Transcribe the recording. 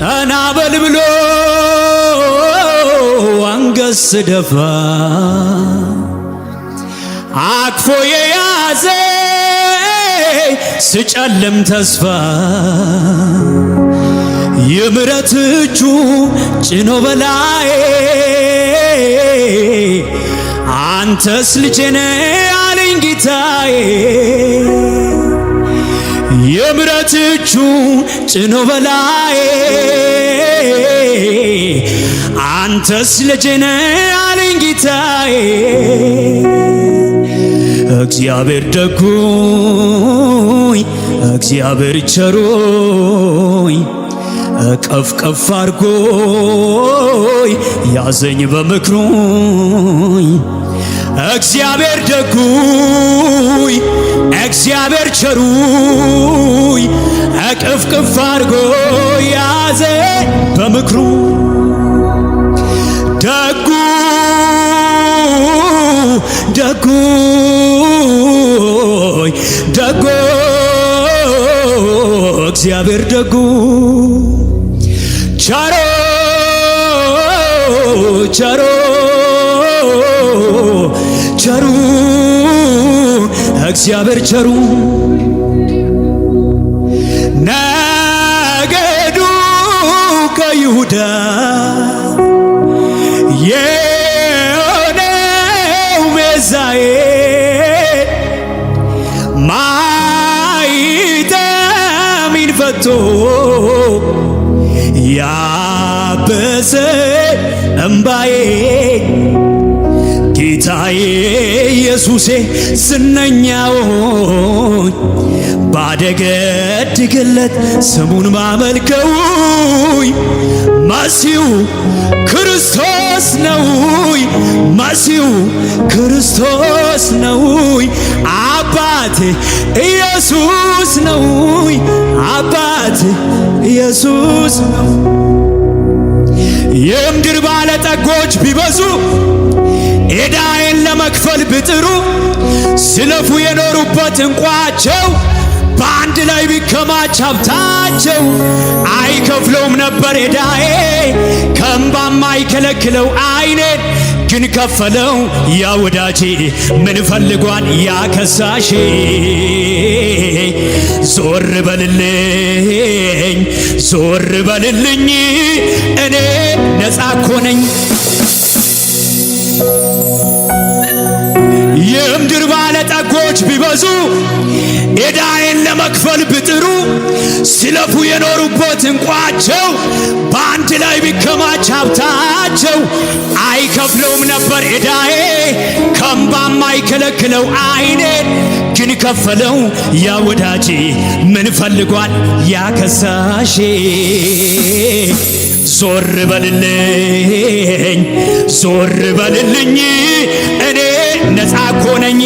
ቀና በል ብሎ አንገት ስደፋ አቅፎ የያዘ ስጨልም ተስፋ የምሕረት እጁ ጭኖ በላዬ አንተስ ልጄ ነህ አለኝ ጌታዬ የምሕረት እጁ ጭኖ በላዬ አንተስ ልጄ ነህ አለኝ ጌታዬ እግዚአብሔር ደጉኝ እግዚአብሔር ቸሩኝ ቀፍ አርጎኝ ያዘኝ በምክሩኝ እግዚአብሔር ደጉኝ እግዚአብሔር ቸሩኝ ቀፍ አርጎኝ ያዘኝ በምክሩ ደጉ እግዚአብሔር ደጉ ቸሩ እግዚአብሔር ቸሩ ነገዱ ከይሁዳ የሆነው ቤዛዬ ማኅተሜን ፈቶ ያበሰ እምባዬ ጌታዬ ኢየሱሴ ዝነኛውን ባደገድግለት ስሙን ማመልከውኝ መሲሁ ክርስቶስ ነውኝ መሲሁ ክርስቶስ ነውኝ አባቴ ኢየሱስ ነውኝ አባቴ ኢየሱስ ነው የምድር ባለጠጎች ቢበዙ ዕዳዬን ለመክፈል ብጥሩ ሲለፉ የኖሩበት እንቋቸው በአንድ ላይ ቢከማች ሀብታቸው አይከፍለውም ነበር ዕዳዬ ከእምባም አይከለክለው ዓይኔን ግን ከፈለው ያ ወዳጄ ምን ፈልጓል ያ ከሳሼ ዞር በልልኝ እኔ ነፃ እኮ ነኝ የምድር ባለጠጎች ቢበዙ ዕዳዬን ለመክፈል ብጥሩ ሲለፉ የኖሩበት እንቋቸው በአንድ ላይ ቢከማች ሀብታቸው አይከፍለውም ነበር ዕዳዬ ከእምባም አይከለክለው ዓይኔን ግን ከፈለው ያ ወዳጄ ምን ፈልጓል ያ ከሳሼ ዞር በልልኝ እኔ ነፃ እኮ ነኝ